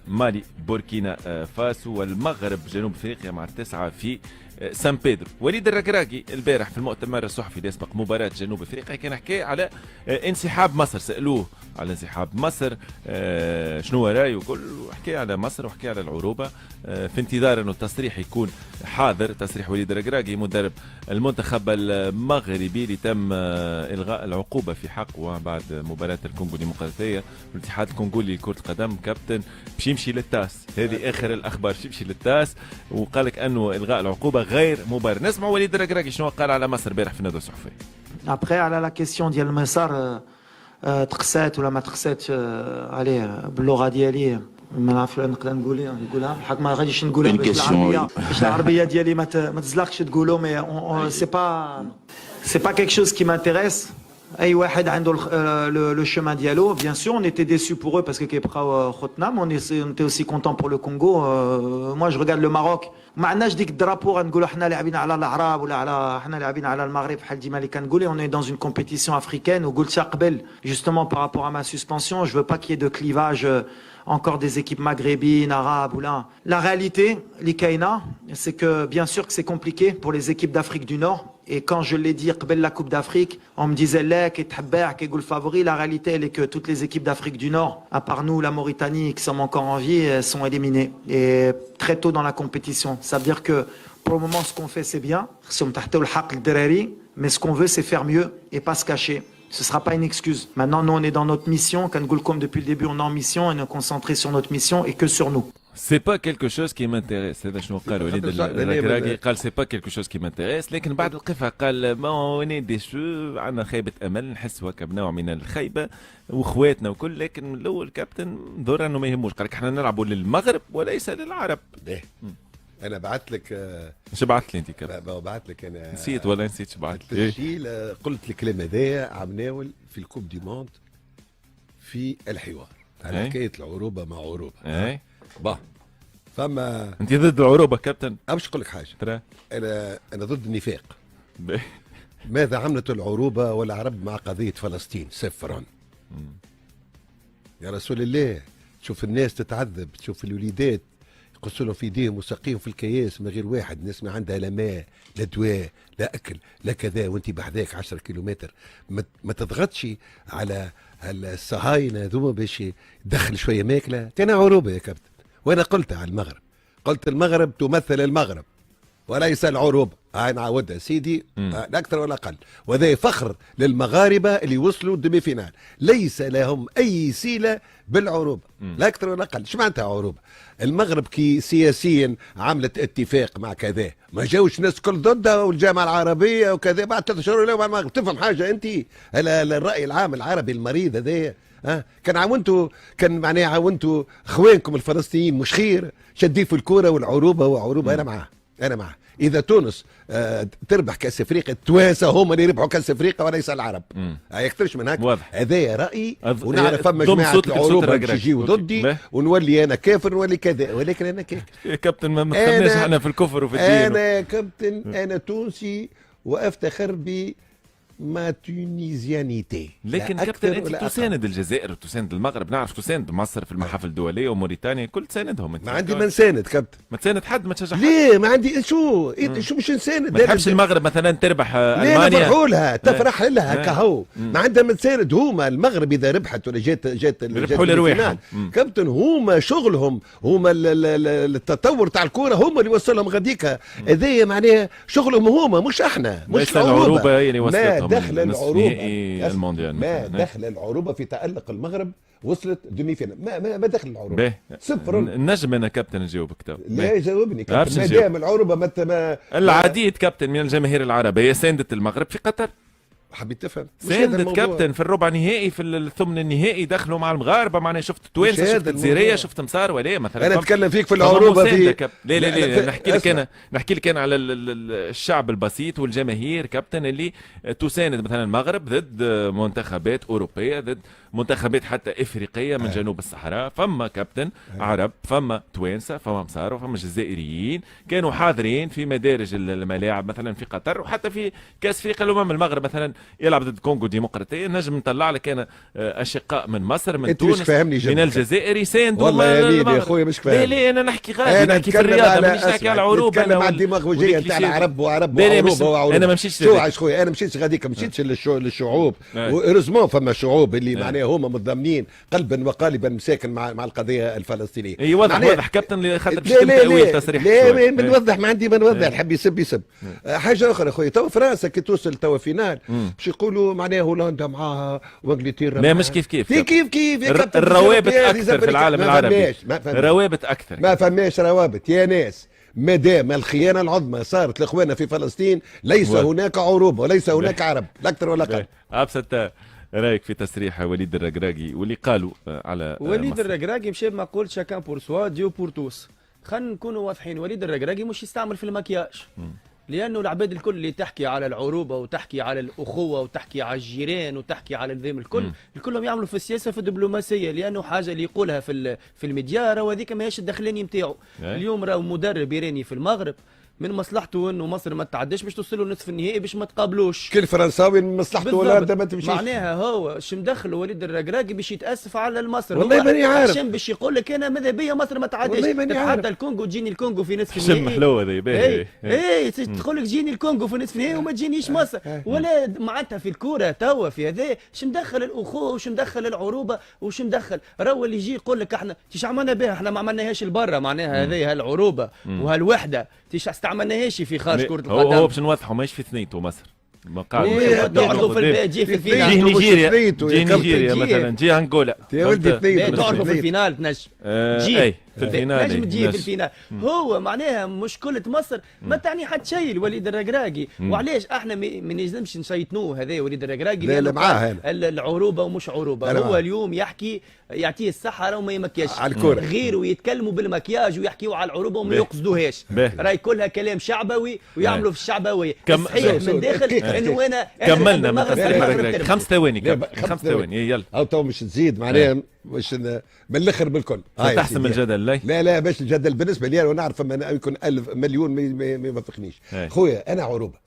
مالي، بوركينا فاسو، والمغرب، جنوب افريقيا مع التسعة في سان بيدرو. وليد الركراكي البارح في المؤتمر الصحفي اللي يسبق مباراة جنوب افريقيا كان حكى على انسحاب مصر. سألوه على انسحاب مصر شنو رايه وكل، وحكى على مصر وحكى على العروبة في انتظار انه التصريح يكون حاضر، تصريح وليد الركراكي مدرب المنتخب المغربي اللي تم الغاء العقوبة في حقه بعد مباراة الكونغو الديمقراطية والاتحاد الكونغولي لكرة القدم. كابتن باش يمشي للتاس، هذه اخر الاخبار، باش يمشي للتاس، وقال لك انه الغاء العقوبه غير مبرر. نسمع وليد الركراكي شنو قال على مصر البارح في الندوه الصحفيه. ابخي على لا كيسيون ديال المسار تقسات ولا ما تقساتش عليه باللغه ديالي ما نعرفش نقدر نقولها بالحق، ما غاديش نقولها باش العربيه ديالي ما تزلقش تقولوا، مي سي با كيك شوز كي مانتيريس. اي واحد عنده لو chemin ديالو. Bien sûr, on était déçus pour eux parce que كيبقاو خوتنا، on était aussi content pour le Congo. Moi je regarde le Maroc، ما عندناش ديك الدرابو غنقولوا حنا لاعبين على العرب ولا على حنا لاعبين على المغرب بحال ديما اللي كنقولي. On est dans une compétition africaine. وقلتها قبل justement par rapport à ma suspension, je veux pas qu'il y ait de clivage encore des équipes maghrébines, arabes ou là. La réalité, l'Ikaina, c'est que bien sûr que c'est compliqué pour les équipes d'Afrique du Nord. Et quand je l'ai dit, قبل la Coupe d'Afrique, on me disait là, qui est le favori. La réalité, elle est que toutes les équipes d'Afrique du Nord, à part nous, la Mauritanie, qui sommes encore en vie, elles sont éliminées. Et très tôt dans la compétition. Ça veut dire que pour le moment, ce qu'on fait, c'est bien. Mais ce qu'on veut, c'est faire mieux et pas se cacher. Ce ne sera pas une excuse. Maintenant, nous, on est dans notre mission. Comme depuis le début, on est en mission et on est concentré sur notre mission et que sur nous. C'est pas quelque chose qui m'intéresse. هذا شنو قال وليد الركراكي؟ قال سي با كيلكو شوز كي مانتيريس، لكن بعد القفه قال ما اوني ديشو، عندنا خيبه امل، نحس هكا بنوع من الخيبه واخواتنا وكل. لكن من الاول كابتن ظهر انه ما يهموش، قال لك احنا نلعبوا للمغرب وليس للعرب. انا بعثت لك ايش بعثت لي انت كابتن؟ بعثت لك انا نسيت ولا نسيت بعثت لي التسجيل. قلت الكلام هذايا عم ناول في الكوب دي موند في الحوار على حكايه العروبه مع عروبه. اي با فما انت ضد العروبه كابتن؟ باش نقول لك حاجه ترى انا ضد النفاق. ماذا عملت العروبه والعرب مع قضيه فلسطين؟ صفرا. يا رسول الله، تشوف الناس تتعذب، تشوف الوليدات يقصوا لهم في ايديهم وساقيهم في الكياس من غير واحد، الناس ما عندها لا ماء لا دواء لا اكل لا كذا، وانت بحذاك 10 كيلومتر. ما تضغطش على الصهاينه هذوما باش يدخل شويه ماكله. كان عروبه يا كابتن. وانا قلت على المغرب، قلت المغرب تمثل المغرب وليس العروبه. هاي نعاودها سيدي، لا اكثر ولا اقل. وهذا فخر للمغاربه اللي وصلوا الدمي فينال، ليس لهم اي سيله بالعروبه، لا اكثر ولا اقل. شو معناتها عروبه؟ المغرب كي سياسيا عملت اتفاق مع كذا، ما جاوش ناس كل ضدها والجامعه العربيه وكذا، بعد 3 شهور يلاقوا مع المغرب. تفهم حاجه انت؟ الراي العام العربي المريض هذايا كان عاونتوا، كان معناها عاونتوا اخوانكم الفلسطينيين مش خير؟ شديه في الكوره والعروبه وعروبه. انا معاه. اذا تونس تربح كاس افريقيا، التوانسه هم اللي يربحوا كاس افريقيا وليس العرب. يكثرش من هكا. هذايا رايي، ونعرف فما جماعه العروبه باش يجيو ضدي ونولي انا كافر ونولي كذا، ولكن انا كابتن ما تخلناش احنا في الكفر وفي الدين. انا كابتن، انا تونسي وافتخر ب ما تونيزيانيتي. لكن كابتن انت تساند الجزائر وتساند المغرب، نعرف تساند مصر في المحافل الدوليه وموريتانيا، كل تساندهم. ما عندي ما نساند كابتن. ما تساند حد، ما تشجع حد. ليه ما عندي شو مش نساند؟ ما تحبش المغرب مثلا تربح المانيا؟ ليه نفرحوا لها، تفرح لها كهو. ما عندها ما تساند. هما المغرب اذا ربحت ولا جات يربحوا لرواحهم كابتن. هما شغلهم، هما التطور تاع الكوره هما اللي وصلهم غاديكا. هذايا معناها شغلهم هما، مش احنا. مش العروبه هي اللي وصلتهم. دخل العروبه المونديال، ما دخل العروبه في تألق المغرب، وصلت دمي فينا. ما دخل العروبه صفر. النجم انا كابتن نجاوبك تو. لا يجاوبني كابتن. ما دام العروبه العديد كابتن من الجماهير العربيه ساندت المغرب في قطر. حبيت تفهم؟ ساندت كابتن في الربع نهائي، في الثمن النهائي دخلوا مع المغاربه. معناها شفت توانسه، شفت الجزائريه، شفت مصار ولا مثلا. انا اتكلم فيك في العروبه في لا نحكي لك انا على الشعب البسيط والجماهير كابتن اللي تساند مثلا المغرب ضد منتخبات اوروبيه، ضد منتخبات حتى افريقيه من جنوب الصحراء. فما كابتن عرب، فما توانسه، فما مصار، وفما جزائريين كانوا حاضرين في مدارج الملاعب مثلا في قطر، وحتى في كاس افريقيا الامم. المغرب مثلا يلعب ضد كونغو ديمقراطيه نجم نطلع لك انا اشقاء من مصر من انت مش تونس فاهمني من الجزائر يساندوا والله يا ميدي يا خويا مش فاهم. لا انا نحكي غادي نحكي في الرياضه مانيش نحكي على عروبه. نتكلم عن الديماغوجيه نتاع العرب وعروبه انا ما مشيتش شو عايش خويا انا مشيتش غاديك مشيتش للشعوب وارزمون فما شعوب اللي معناها هما متضامنين قلبا وقالبا مساكن مع القضيه الفلسطينيه. اي واضح كابتن اللي خاطر باش تم تاويل تصريح لا ما نوضح ما عندي ما نوضح نحب يسب حاجه اخرى خويا تو فرنسا كي توصل تو فينال باش يقولوا معناها هولندا معاها وانجلترا لا مش كيف الروابط اكثر في العالم العربي روابط اكثر ما فماش روابط يا ناس ما دام الخيانه العظمى صارت لاخواننا في فلسطين ليس هناك عروبه وليس هناك عرب لا اكثر ولا اقل. ابسط رايك في تصريح وليد الركراكي واللي قالوا على وليد الركراكي مشى ما قول شاكان بور سوا ديو بور توس. خلينا نكونوا واضحين وليد الركراكي مش يستعمل في المكياج لانه العباد الكل اللي تحكي على العروبه وتحكي على الاخوه وتحكي على الجيران وتحكي على الذم الكل الكلهم يعملوا في السياسه في الدبلوماسيه لانه حاجه اللي يقولها في الميديا راهو هذيك ماهيش الدخلاني نتاعو. اليوم راهو مدرب ايراني في المغرب من مصلحته انه مصر ما تعداش باش توصلوا نصف النهائي باش ما تقابلوش. كل فرنساوي من مصلحته ولا ما تمشيش. معناها هو اش مدخل وليد الركراكي باش يتاسف على المصر والله ماني عارف عشان باش يقول لك انا ماذا بيا مصر ما تعداش. حتى الكونغو تجيني الكونغو في نصف النهائي. شم حلوه ذي باهي اي تقول لك جيني الكونغو في نصف النهائي وما تجينيش مصر ولا معناتها في الكوره توا في هذا اش مدخل الاخوه وش مدخل العروبه وش مدخل راهو اللي يجي يقول لك احنا تيش عملنا بها احنا ما عملناهاش لبرا معناها هذه هالعروبه وهالوحده تيش استعملناهاش في خارج كرة القدم. هو باش نوضحوا ماهيش في ثنيته مصر ما قال جي في الفينال جي نيجيريا مثلا جي انغولا يا ولدي اثنين تعرفوا في الفينال تنجم جي في الفينال نجم تجي في الفينال. هو معناها مشكلة مصر ما تعني حتى شيء الوليد الركراكي. وعلاش احنا ما نلزمش نشيطنوه هذا وليد الركراكي لا معاه العروبة ومش عروبة. هو اليوم يحكي يعطيه الصحة راهو ما يمكياش غير ويتكلموا بالمكياج ويحكيوا على العروبة وما يقصدوهاش راي كلها كلام شعبوي ويعملوا في الشعبويه. صحيح من داخل انه انا كملنا ما تصريح 5 ثواني 5 ثواني يلا او تو مش تزيد معناها مش من الاخر بالكل تحسم الجدل لا باش الجدل بالنسبه لي انا نعرف ما يكون 1000 مليون ما يوافقنيش خويا انا عروبه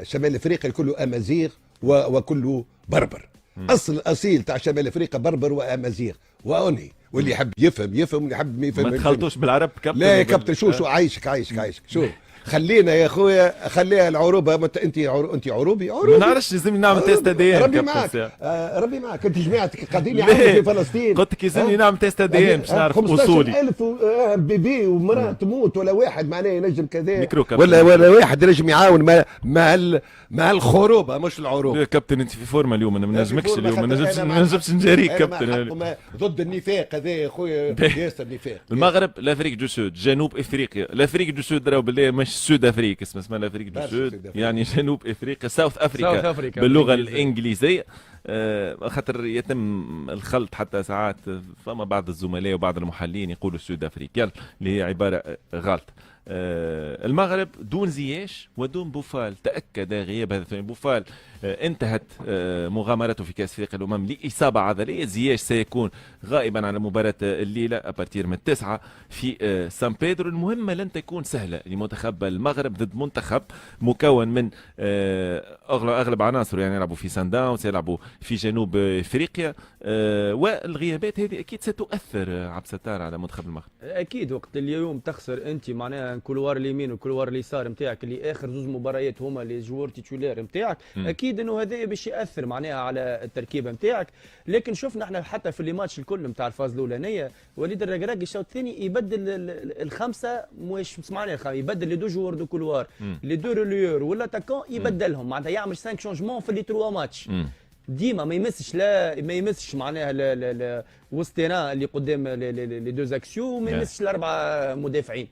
شمال افريقيا كله امازيغ وكله بربر اصيل تاع شمال افريقيا بربر وامازيغ وانهي واللي يحب يفهم واللي يحب ما يفهم ما تخلطوش بالعرب كابتن. لا يا كابتن شو عايشك شو خلينا يا خويا خليها العروبه انت عروبي ما نعرفش لازم نعمل تيست دي ان ربي معك ربي معك انت جماعتك قاعدين يعملوا في فلسطين قلت لك لازمني نعمل تيست دي ان باش نعرف اصولي 15000 بيبي ومراه تموت ولا واحد معناه ينجم كذا ولا واحد ينجم يعاون مع الخروبه مش العروبه. يا كابتن انت في فورمه اليوم انا ما نجمكش اليوم ما نجمش نجاريك كابتن ضد النفاق هذا يا خويا ياسر نفاق. المغرب لافريك دو سود جنوب افريقيا لافريك دو سود راهو بالله مش سود افريقيا اسمها لافريك دو سود يعني جنوب افريقيا ساوث افريقيا باللغه الانجليزيه خاطر يتم الخلط حتى ساعات فما بعض الزملاء وبعض المحللين يقولوا سود افريقيا اللي هي عباره غلط. المغرب دون زياش ودون بوفال تأكد غياب هذا بوفال انتهت مغامرته في كأس افريقيا الامم لإصابة عضلية. زياش سيكون غائبا على مباراة الليلة أبارتير من 9 في سان بيدرو. المهمة لن تكون سهلة لمنتخب المغرب ضد منتخب مكون من أغلب عناصره يعني يلعبوا في سان داونز يلعبوا في جنوب افريقيا والغيابات هذه اكيد ستؤثر عبد الستار على منتخب المغرب. اكيد وقت اليوم تخسر انت معناها الكولوار اليمين والكولوار اليسار نتاعك اللي اخر زوج مباريات هما لي جوور تيتولير نتاعك اكيد انه هذا باش ياثر معناها على التركيبه نتاعك. لكن شفنا احنا حتى في لي ماتش الكل نتاع الفاز الاولانيه وليد الركراكي الشوط الثاني يبدل الخمسه مش سمعنا يبدل لي دو جوور دو كولوار لي دو روليور ولا تاكون يبدلهم معناتها يعمل 5 شونجمون في لي 3 ماتش ديما ما يمسش معناها وسطنا اللي قدام لي دو زاكسيو وما يمسش الاربعه مدافعين.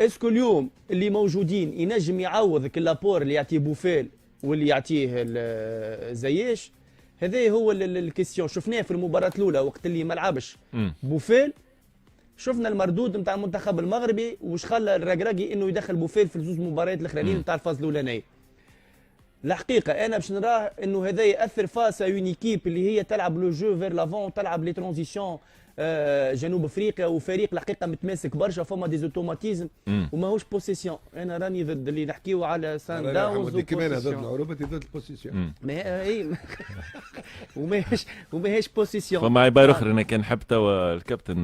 اسكو اليوم اللي موجودين ينجم يعوض كلابور اللي يعطيه بوفال واللي يعطيه زياش؟ هذا هو الكيستيون. شفناه في المباراه الاولى وقت اللي ما لعبش بوفال شفنا المردود نتاع المنتخب المغربي وش خلى الركراكي انه يدخل بوفال في الزوج مباريات الاخرانيين نتاع الفاز الاولانيه. الحقيقه انا باش نراه انه هذا ياثر فاس اون ايكيب اللي هي تلعب لو جو فير لافون تلعب لي ترانزيسيون جنوب افريقيا وفريق الحقيقه متماسك برشا، فما دي زوتوماتيزم وماهوش بوسيسيون. انا راني ضد اللي نحكيو على سان داونز كمان ضد العروبه ضد البوزيسيون. ما اي وماهيش بوسيسيون. فما عباره اخرى انا كان نحب توا الكابتن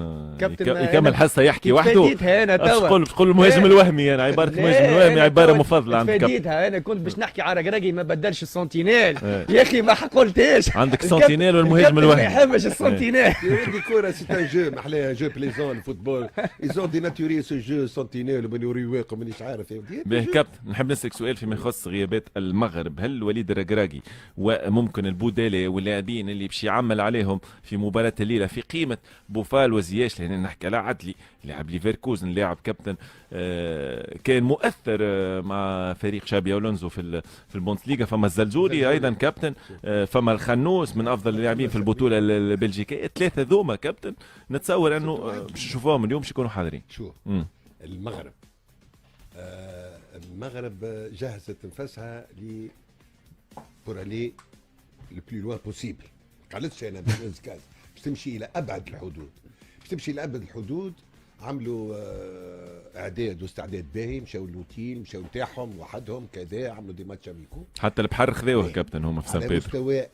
يكمل حصه يحكي وحده. فديتها انا توا تقول المهاجم الوهمي، انا عباره المهاجم الوهمي عباره مفضله عند الكابتن. فديتها انا كنت باش نحكي على ركراكي ما بدلش السنتينيل يا اخي ما قلتش عندك السنتينيل والمهاجم الوهمي. ما يحبش السنتينيل. دي كوره سي ان جو محلاها جو بليزون الفوتبول ايزون دي ناتوري سو جو سنتينيل وبني رواق ومانيش عارف. باهي كابتن، نحب نسألك سؤال فيما يخص غيابات المغرب. هل وليد الركراكي وممكن البودلي واللاعبين اللي باش يعمل عليهم في مباراة الليلة في قيمة بوفال وزياش، لأن نحكي على عدلي لاعب ليفركوزن لاعب كابتن كان مؤثر مع فريق شابي أولونزو في البوندسليغا، فما الزلزولي أيضا كابتن، فما الخنوس من أفضل اللاعبين في البطولة البلجيكية. الثلاثة ذوما كابتن نتصور أنه باش نشوفوهم اليوم باش يكونوا حاضرين. شو المغرب المغرب جهزت نفسها ل بور الي لو بلو لوان بوسيبل. ما قالتش انا باش تمشي الى ابعد الحدود، باش تمشي الى ابعد الحدود. عملوا اعداد واستعداد باهي، مشاو لوتيل، مشاو نتاعهم وحدهم كذا، عملوا دي ماتش اميكو. حتى البحر خذاوه كابتن هما في سان بيترو. على مستوى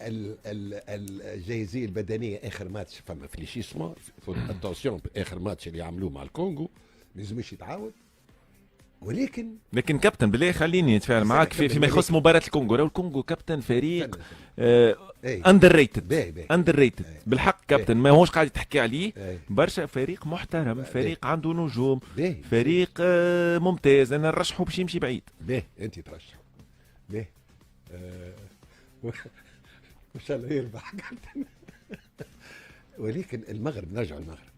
الجاهزيه البدنيه اخر ماتش فما فليشيسمون اتونسيون. اخر ماتش اللي عملوه مع الكونغو ما لازمش يتعاود. لكن كابتن بالله خليني نتفاعل معاك فيما يخص مباراة الكونغو. راهو الكونغو كابتن فريق اندر ريتد بالحق كابتن، ما هوش قاعد تحكي عليه برشا. فريق محترم، فريق عنده نجوم، فريق ممتاز. انا نرشحه باش يمشي بعيد. باهي انت ترشحه باهي ان شاء الله يربح كابتن. ولكن المغرب، نرجع المغرب،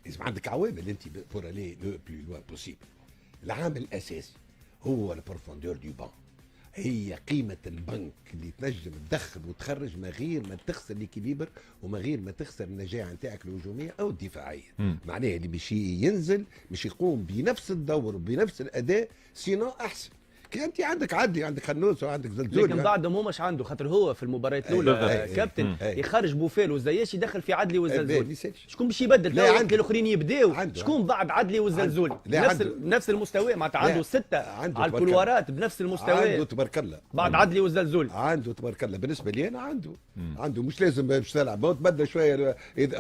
لازم عندك عوامل انت بور الي لو بلو لوان بوسيبل. العامل الاساسي هو البروفوندور دو بان، هي قيمه البنك اللي تنجم تدخل وتخرج من غير ما تخسر ليكيليبر ومن غير ما تخسر النجاعه نتاعك الهجوميه او الدفاعيه. معناها اللي باش ينزل باش يقوم بنفس الدور وبنفس الاداء، سينو احسن. كي انت عندك عدلي، عندك خنوس وعندك زلزول، لكن بعدهم هو مش عنده، خاطر هو في المباريات الاولى كابتن يخرج بوفال وزياش يدخل في عدلي والزلزول. شكون باش يبدل؟ الاخرين يبداو شكون بعد عدلي والزلزول؟ نفس المستوى معناتها عنده 6 على الكولوارات بنفس المستوى. عنده تبارك الله بعد عدلي والزلزول عنده تبارك الله. بالنسبه لي انا عنده مش لازم باش تلعب تبدل شويه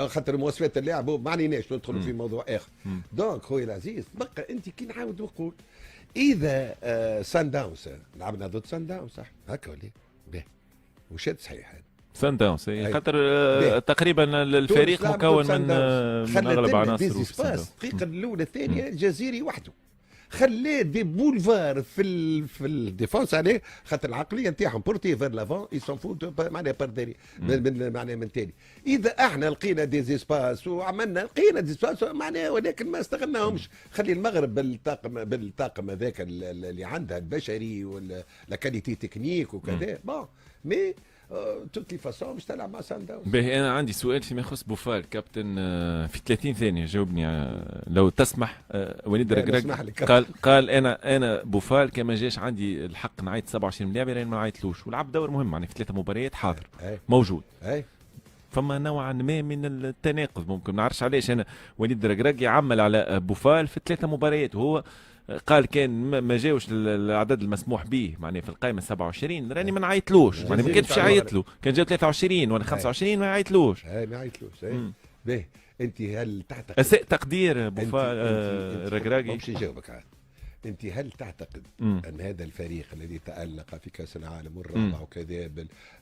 خاطر مواصفات اللاعب ما عليناش ندخلوا في موضوع اخر. دونك خويا العزيز تبقى انت كي نعاود نقول اذا سان داونز لعبنا ضد سان داونز صح هكا ولا باهي وشاد صحيح سان داونز خاطر تقريبا الفريق مكون من اغلب عناصر الدقيقه الاولى الثانيه الجزيري وحده خلاه دي بولفار في الديفونس عليه، خاطر العقليه نتاعهم بورتي فير لافون يسون فوت معناها بارديري معناها من تالي. اذا احنا لقينا دي زيسباس وعملنا لقينا دي زيسباس معناها ولكن ما استغلناهمش. خلي المغرب بالطاقم هذاك اللي عندها البشري ولا كاليتي تكنيك وكذا بون مي توت لي فاسون باش تلعب مع سان داونز. باهي انا عندي سؤال فيما يخص بوفال كابتن في 30 ثانيه جاوبني لو تسمح. وليد الركراكي قال انا بوفال كما جاش عندي الحق نعيط 27 لاعب لان ما نعيطلوش ولعب دور مهم يعني في 3 مباريات حاضر موجود. فما نوعا ما من التناقض ممكن ما نعرفش علاش. انا وليد الركراكي عمل على بوفال في 3 مباريات وهو قال كان ما جاوش العدد المسموح به معناه في القائمه 27 راني ما نعيطلوش معناه ما كانش يعيط له، كان جاو 23 ولا 25 ما يعيطلوش. ما يعيطلوش. باهي انت هل تعتقد اساء تقدير بوفال الركراكي؟ باش نجاوبك عاد. انت هل تعتقد ان هذا الفريق الذي تألق في كاس العالم والرابع وكذا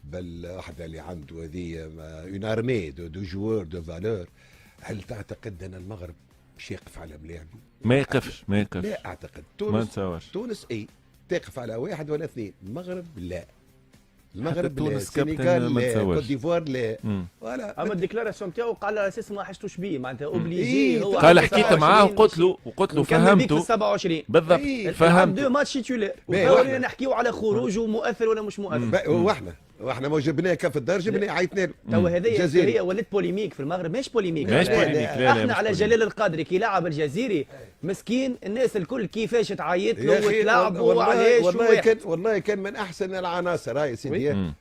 بالوحده اللي عنده هذه اون ارمي دو جوور دو فالور، هل تعتقد ان المغرب باش يقف على ملاعبه؟ ما يقفش لا اعتقد. تونس اي تقف على 1 ولا 2، المغرب لا. المغرب لا، السنغال لا، كوت ديفوار لا. فوالا اما الديكلاراسيون نتاعو قال على اساس ما حشتوش بيه معناتها اوبليجي. هو قال حكيت معاه وقلت له فهمته 27 بالضبط فهمت دو ماتش تيتولير ولا نحكيو على خروجه مؤثر ولا مش مؤثر. واحنا ما جبناه كان في الدار جبناه عيطنا له. تو هذه هي ولات بوليميك في المغرب. ماهيش بوليميك احنا على جلال القادري كي لعب الجزيري مسكين الناس الكل كيفاش تعيط له وتلعبوا وعلاش. والله كان من احسن العناصر هاي سيدي.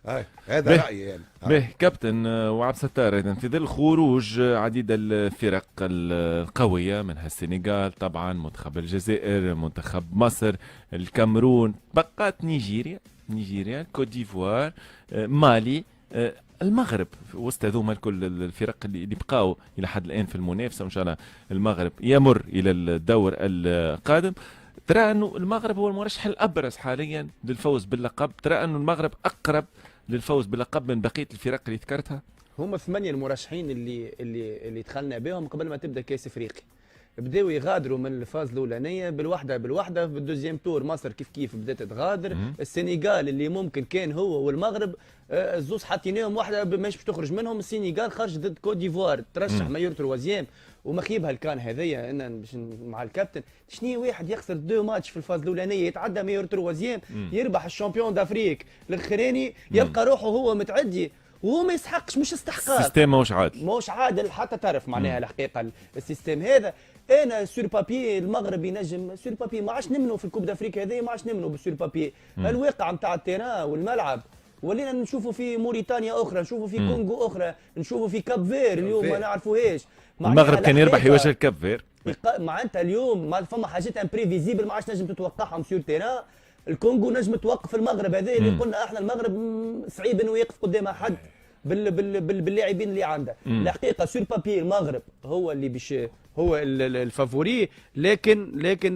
هذا رايي يعني. به كابتن وعبد الستار، اذا في ظل خروج عديد الفرق القويه منها السنغال طبعا، منتخب الجزائر، منتخب مصر، الكاميرون، بقات نيجيريا، كوت ديفوار، مالي، المغرب وسط هذوما الكل الفرق اللي بقاو الى حد الان في المنافسه، وان شاء الله المغرب يمر الى الدور القادم. ترى انه المغرب هو المرشح الابرز حاليا للفوز باللقب؟ ترى انه المغرب اقرب للفوز باللقب من بقيه الفرق اللي ذكرتها؟ هما 8 المرشحين اللي دخلنا بهم قبل ما تبدا كاس افريقيا، بداوا يغادروا من الفاز الاولانيه بالوحده بالدوزيام تور. مصر كيف بدات تغادر. السنغال اللي ممكن كان هو والمغرب زوز حاطينهم واحده مش تخرج منهم. السنغال خرج ضد كوت ديفوار، ترشح مايور تروازيام ومخيبها الكان هذيا. ان باش مع الكابتن شنو واحد يخسر 2 ماتش في الفاز الاولانيه يتعدى مايور تروازيام يربح الشامبيون دافريك الاخراني يلقى روحه هو متعدي وهو ما يسحقش، مش استحقاق. السيستم مش عادل حتى تعرف معناها الحقيقه السيستم هذا. انا سور بابي المغرب ينجم، سور بابي ما عادش نمنوا في الكوب دافريك هذه، ما عادش نمنوا بالسور بابي. الواقع نتاع التيران والملعب ولينا نشوفوا في موريتانيا اخرى، نشوفوا في كونغو اخرى، نشوفوا في كاب فير اليوم ما نعرفوهاش. المغرب كان يربح يواجه كاب فير. معناتها اليوم ما فما حاجات امبريفيزيبل ما عادش نجم تتوقعهم سور تيران. الكونغو نجم توقف المغرب هذا اللي قلنا احنا المغرب صعيب انه يقف قدام حد باللاعبين اللي عنده. الحقيقه سور بابي المغرب هو اللي هو الفافوري، لكن